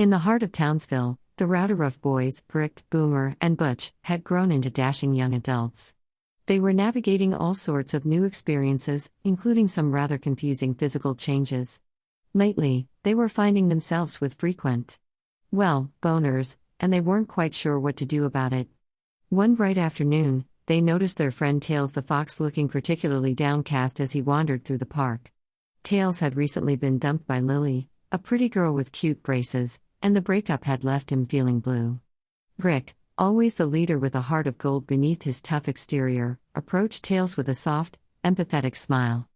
In the heart of Townsville, the RowdyRuff Boys, Brick, Boomer, and Butch, had grown into dashing young adults. They were navigating all sorts of new experiences, including some rather confusing physical changes. Lately, they were finding themselves with frequent, boners, and they weren't quite sure what to do about it. One bright afternoon, they noticed their friend Tails the fox looking particularly downcast as he wandered through the park. Tails had recently been dumped by Lily, a pretty girl with cute braces, and the breakup had left him feeling blue. Brick, always the leader with a heart of gold beneath his tough exterior, approached Tails with a soft, empathetic smile.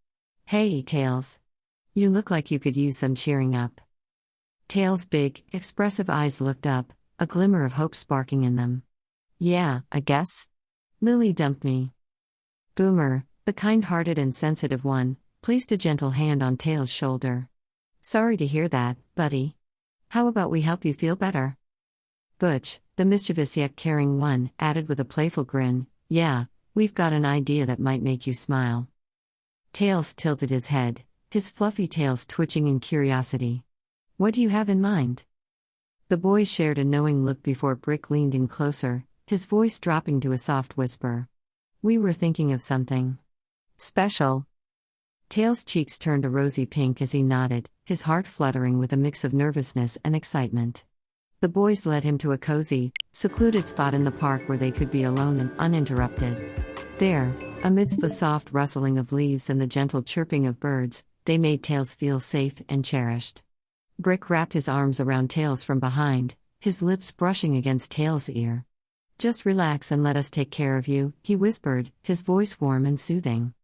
"Hey, Tails. You look like you could use some cheering up." Tails' big, expressive eyes looked up, a glimmer of hope sparking in them. "Yeah, I guess. Lily dumped me." Boomer, the kind-hearted and sensitive one, placed a gentle hand on Tails' shoulder. "Sorry to hear that, buddy. How about we help you feel better?" Butch, the mischievous yet caring one, added with a playful grin, "Yeah, we've got an idea that might make you smile." Tails tilted his head, his fluffy tails twitching in curiosity. "What do you have in mind?" The boys shared a knowing look before Brick leaned in closer, his voice dropping to a soft whisper. "We were thinking of something special." Tails' cheeks turned a rosy pink as he nodded, his heart fluttering with a mix of nervousness and excitement. The boys led him to a cozy, secluded spot in the park where they could be alone and uninterrupted. There, amidst the soft rustling of leaves and the gentle chirping of birds, they made Tails feel safe and cherished. Brick wrapped his arms around Tails from behind, his lips brushing against Tails' ear. "Just relax and let us take care of you," he whispered, his voice warm and soothing.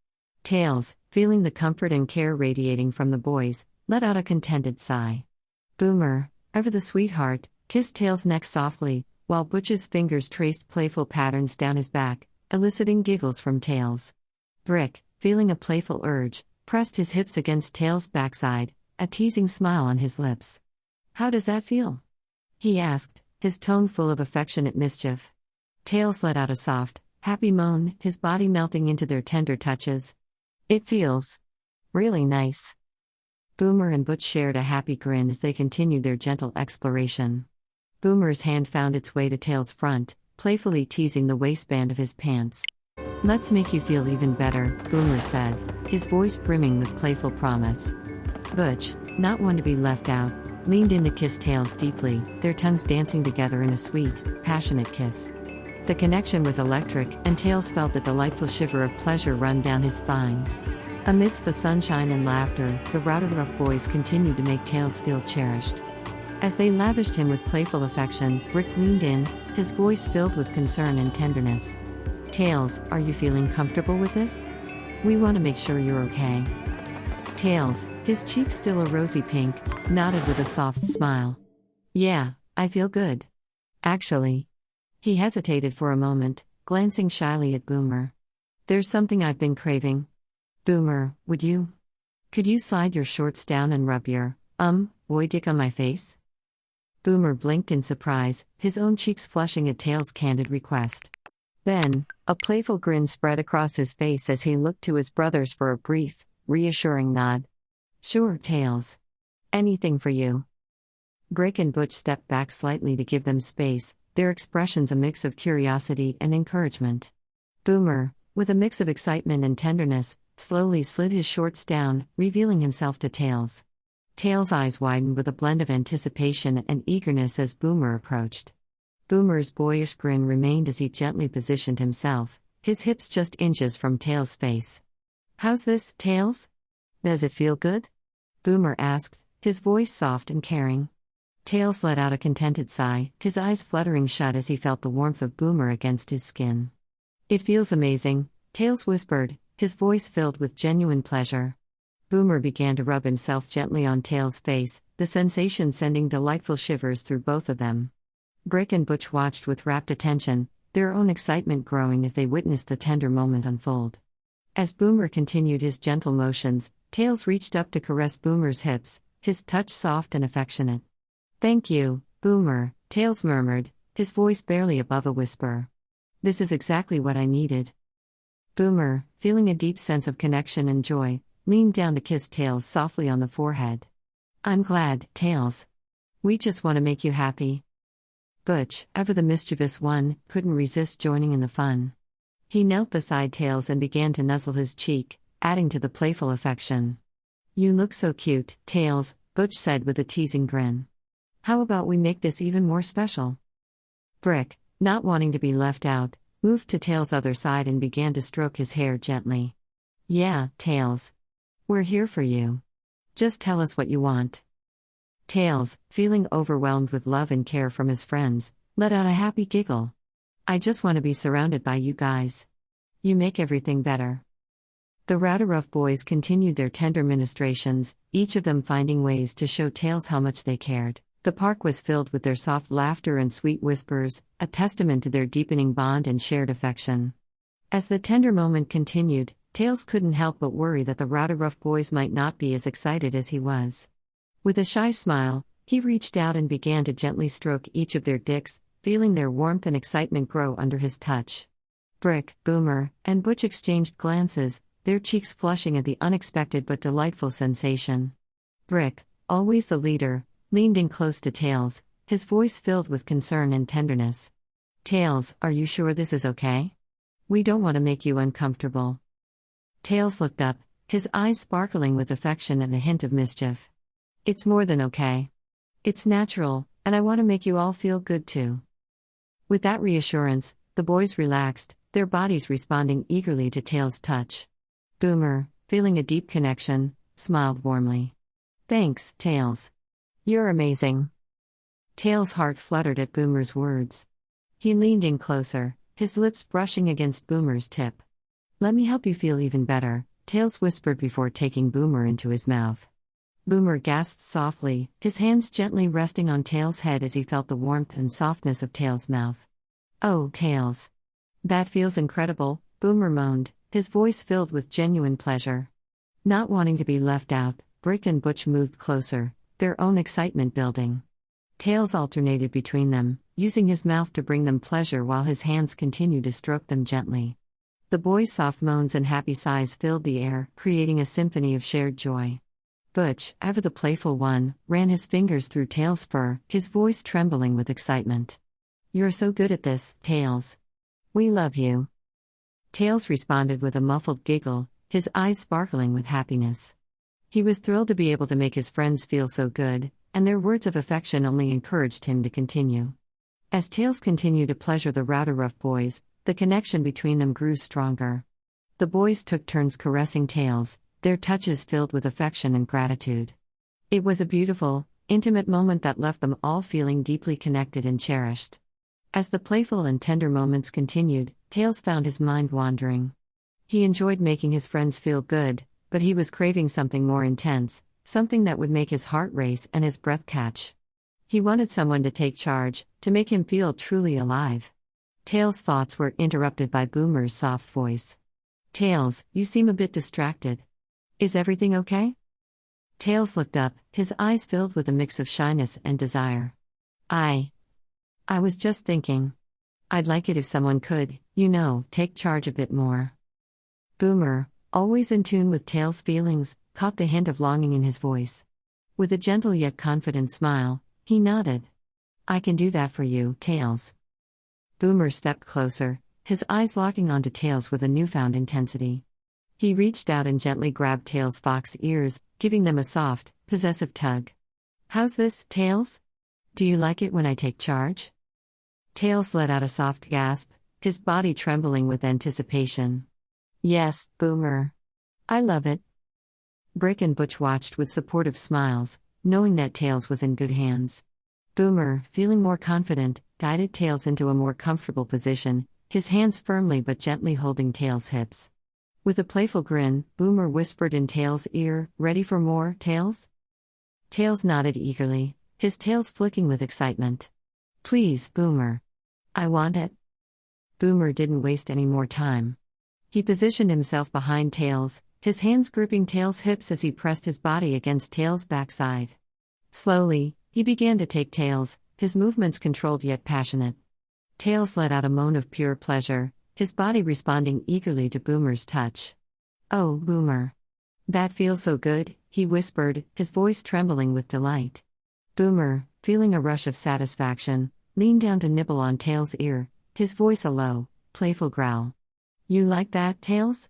Tails, feeling the comfort and care radiating from the boys, let out a contented sigh. Boomer, ever the sweetheart, kissed Tails' neck softly, while Butch's fingers traced playful patterns down his back, eliciting giggles from Tails. Brick, feeling a playful urge, pressed his hips against Tails' backside, a teasing smile on his lips. "How does that feel?" he asked, his tone full of affectionate mischief. Tails let out a soft, happy moan, his body melting into their tender touches. "It feels really nice." Boomer and Butch shared a happy grin as they continued their gentle exploration. Boomer's hand found its way to Tails' front, playfully teasing the waistband of his pants. "Let's make you feel even better," Boomer said, his voice brimming with playful promise. Butch, not one to be left out, leaned in to kiss Tails deeply, their tongues dancing together in a sweet, passionate kiss. The connection was electric, and Tails felt the delightful shiver of pleasure run down his spine. Amidst the sunshine and laughter, the RowdyRuff Boys continued to make Tails feel cherished. As they lavished him with playful affection, Brick leaned in, his voice filled with concern and tenderness. "Tails, are you feeling comfortable with this? We want to make sure you're okay." Tails, his cheeks still a rosy pink, nodded with a soft smile. "Yeah, I feel good. Actually." He hesitated for a moment, glancing shyly at Boomer. "There's something I've been craving. Boomer, could you slide your shorts down and rub your, boy dick on my face?" Boomer blinked in surprise, his own cheeks flushing at Tails' candid request. Then, a playful grin spread across his face as he looked to his brothers for a brief, reassuring nod. "Sure, Tails. Anything for you." Brick and Butch stepped back slightly to give them space, their expressions a mix of curiosity and encouragement. Boomer, with a mix of excitement and tenderness, slowly slid his shorts down, revealing himself to Tails. Tails' eyes widened with a blend of anticipation and eagerness as Boomer approached. Boomer's boyish grin remained as he gently positioned himself, his hips just inches from Tails' face. "How's this, Tails? Does it feel good?" Boomer asked, his voice soft and caring. Tails let out a contented sigh, his eyes fluttering shut as he felt the warmth of Boomer against his skin. "It feels amazing," Tails whispered, his voice filled with genuine pleasure. Boomer began to rub himself gently on Tails' face, the sensation sending delightful shivers through both of them. Brick and Butch watched with rapt attention, their own excitement growing as they witnessed the tender moment unfold. As Boomer continued his gentle motions, Tails reached up to caress Boomer's hips, his touch soft and affectionate. "Thank you, Boomer," Tails murmured, his voice barely above a whisper. "This is exactly what I needed." Boomer, feeling a deep sense of connection and joy, leaned down to kiss Tails softly on the forehead. "I'm glad, Tails. We just want to make you happy. Butch, ever the mischievous one, couldn't resist joining in the fun. He knelt beside Tails and began to nuzzle his cheek, adding to the playful affection. You look so cute, Tails, Butch said with a teasing grin. How about we make this even more special? Brick, not wanting to be left out, moved to Tails' other side and began to stroke his hair gently. Yeah, Tails. We're here for you. Just tell us what you want. Tails, feeling overwhelmed with love and care from his friends, let out a happy giggle. I just want to be surrounded by you guys. You make everything better. The RowdyRuff Boys continued their tender ministrations, each of them finding ways to show Tails how much they cared. The park was filled with their soft laughter and sweet whispers, a testament to their deepening bond and shared affection. As the tender moment continued, Tails couldn't help but worry that the RowdyRuff Boys might not be as excited as he was. With a shy smile, he reached out and began to gently stroke each of their dicks, feeling their warmth and excitement grow under his touch. Brick, Boomer, and Butch exchanged glances, their cheeks flushing at the unexpected but delightful sensation. Brick, always the leader, leaned in close to Tails, his voice filled with concern and tenderness. Tails, are you sure this is okay? We don't want to make you uncomfortable. Tails looked up, his eyes sparkling with affection and a hint of mischief. It's more than okay. It's natural, and I want to make you all feel good too. With that reassurance, the boys relaxed, their bodies responding eagerly to Tails' touch. Boomer, feeling a deep connection, smiled warmly. Thanks, Tails. You're amazing. Tails' heart fluttered at Boomer's words. He leaned in closer, his lips brushing against Boomer's tip. Let me help you feel even better, Tails whispered before taking Boomer into his mouth. Boomer gasped softly, his hands gently resting on Tails' head as he felt the warmth and softness of Tails' mouth. Oh, Tails. That feels incredible, Boomer moaned, his voice filled with genuine pleasure. Not wanting to be left out, Brick and Butch moved closer, their own excitement building. Tails alternated between them, using his mouth to bring them pleasure while his hands continued to stroke them gently. The boys' soft moans and happy sighs filled the air, creating a symphony of shared joy. Butch, ever the playful one, ran his fingers through Tails' fur, his voice trembling with excitement. You're so good at this, Tails. We love you. Tails responded with a muffled giggle, his eyes sparkling with happiness. He was thrilled to be able to make his friends feel so good, and their words of affection only encouraged him to continue. As Tails continued to pleasure the RowdyRuff Boys, the connection between them grew stronger. The boys took turns caressing Tails, their touches filled with affection and gratitude. It was a beautiful, intimate moment that left them all feeling deeply connected and cherished. As the playful and tender moments continued, Tails found his mind wandering. He enjoyed making his friends feel good, but he was craving something more intense, something that would make his heart race and his breath catch. He wanted someone to take charge, to make him feel truly alive. Tails' thoughts were interrupted by Boomer's soft voice. Tails, you seem a bit distracted. Is everything okay? Tails looked up, his eyes filled with a mix of shyness and desire. I was just thinking. I'd like it if someone could, take charge a bit more. Boomer, always in tune with Tails' feelings, caught the hint of longing in his voice. With a gentle yet confident smile, he nodded. I can do that for you, Tails. Boomer stepped closer, his eyes locking onto Tails with a newfound intensity. He reached out and gently grabbed Tails' fox ears, giving them a soft, possessive tug. How's this, Tails? Do you like it when I take charge? Tails let out a soft gasp, his body trembling with anticipation. Yes, Boomer. I love it. Brick and Butch watched with supportive smiles, knowing that Tails was in good hands. Boomer, feeling more confident, guided Tails into a more comfortable position, his hands firmly but gently holding Tails' hips. With a playful grin, Boomer whispered in Tails' ear, "Ready for more, Tails?" Tails nodded eagerly, his tails flicking with excitement. "Please, Boomer. I want it." Boomer didn't waste any more time. He positioned himself behind Tails, his hands gripping Tails' hips as he pressed his body against Tails' backside. Slowly, he began to take Tails, his movements controlled yet passionate. Tails let out a moan of pure pleasure, his body responding eagerly to Boomer's touch. "Oh, Boomer. That feels so good," he whispered, his voice trembling with delight. Boomer, feeling a rush of satisfaction, leaned down to nibble on Tails' ear, his voice a low, playful growl. "You like that, Tails?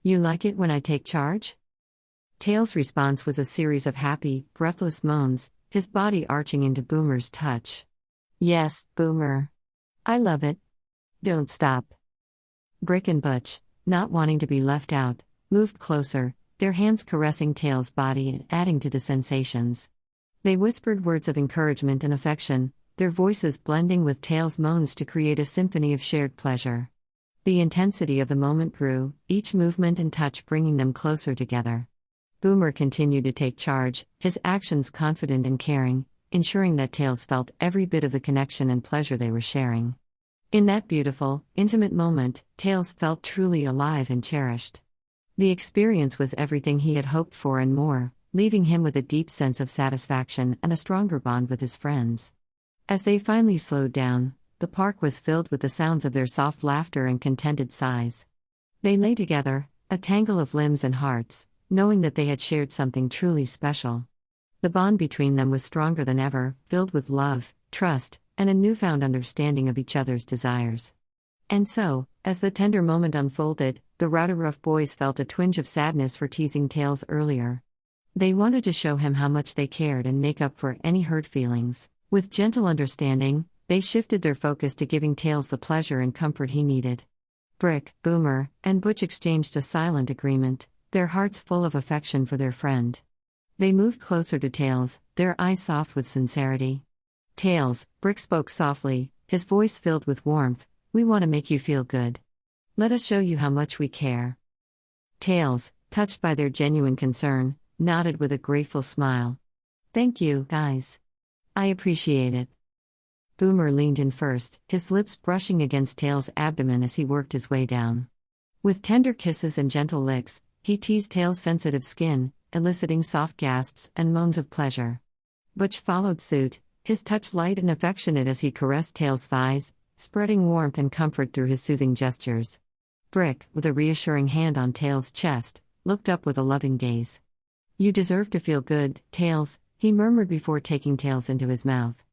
You like it when I take charge?" Tails' response was a series of happy, breathless moans, his body arching into Boomer's touch. "Yes, Boomer. I love it. Don't stop." Brick and Butch, not wanting to be left out, moved closer, their hands caressing Tails' body and adding to the sensations. They whispered words of encouragement and affection, their voices blending with Tails' moans to create a symphony of shared pleasure. The intensity of the moment grew, each movement and touch bringing them closer together. Boomer continued to take charge, his actions confident and caring, ensuring that Tails felt every bit of the connection and pleasure they were sharing. In that beautiful, intimate moment, Tails felt truly alive and cherished. The experience was everything he had hoped for and more, leaving him with a deep sense of satisfaction and a stronger bond with his friends. As they finally slowed down, the park was filled with the sounds of their soft laughter and contented sighs. They lay together, a tangle of limbs and hearts, knowing that they had shared something truly special. The bond between them was stronger than ever, filled with love, trust, and a newfound understanding of each other's desires. And so, as the tender moment unfolded, the RowdyRuff Boys felt a twinge of sadness for teasing Tails earlier. They wanted to show him how much they cared and make up for any hurt feelings. With gentle understanding, they shifted their focus to giving Tails the pleasure and comfort he needed. Brick, Boomer, and Butch exchanged a silent agreement, their hearts full of affection for their friend. They moved closer to Tails, their eyes soft with sincerity. "Tails," Brick spoke softly, his voice filled with warmth, "we want to make you feel good. Let us show you how much we care." Tails, touched by their genuine concern, nodded with a grateful smile. "Thank you, guys. I appreciate it." Boomer leaned in first, his lips brushing against Tails' abdomen as he worked his way down. With tender kisses and gentle licks, he teased Tails' sensitive skin, eliciting soft gasps and moans of pleasure. Butch followed suit, his touch light and affectionate as he caressed Tails' thighs, spreading warmth and comfort through his soothing gestures. Brick, with a reassuring hand on Tails' chest, looked up with a loving gaze. "You deserve to feel good, Tails," he murmured before taking Tails into his mouth.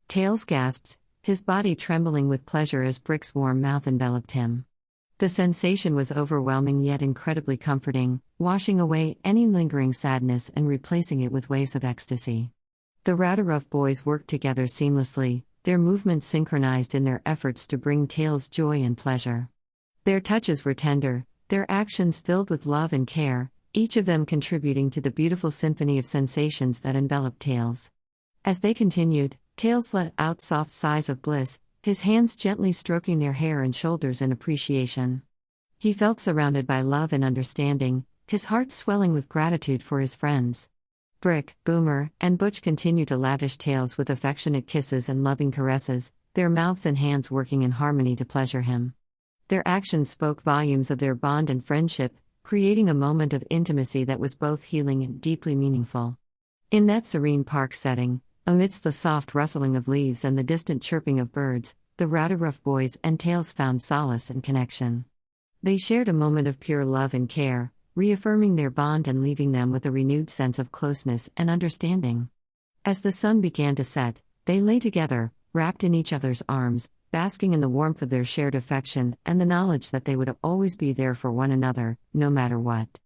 Tails gasped, his body trembling with pleasure as Brick's warm mouth enveloped him. The sensation was overwhelming yet incredibly comforting, washing away any lingering sadness and replacing it with waves of ecstasy. The RowdyRuff Boys worked together seamlessly, their movements synchronized in their efforts to bring Tails joy and pleasure. Their touches were tender, their actions filled with love and care, each of them contributing to the beautiful symphony of sensations that enveloped Tails. As they continued, Tails let out soft sighs of bliss, his hands gently stroking their hair and shoulders in appreciation. He felt surrounded by love and understanding, his heart swelling with gratitude for his friends. Brick, Boomer, and Butch continued to lavish Tails with affectionate kisses and loving caresses, their mouths and hands working in harmony to pleasure him. Their actions spoke volumes of their bond and friendship, creating a moment of intimacy that was both healing and deeply meaningful. In that serene park setting, amidst the soft rustling of leaves and the distant chirping of birds, the RowdyRuff Boys and Tails found solace and connection. They shared a moment of pure love and care, reaffirming their bond and leaving them with a renewed sense of closeness and understanding. As the sun began to set, they lay together, wrapped in each other's arms, basking in the warmth of their shared affection and the knowledge that they would always be there for one another, no matter what.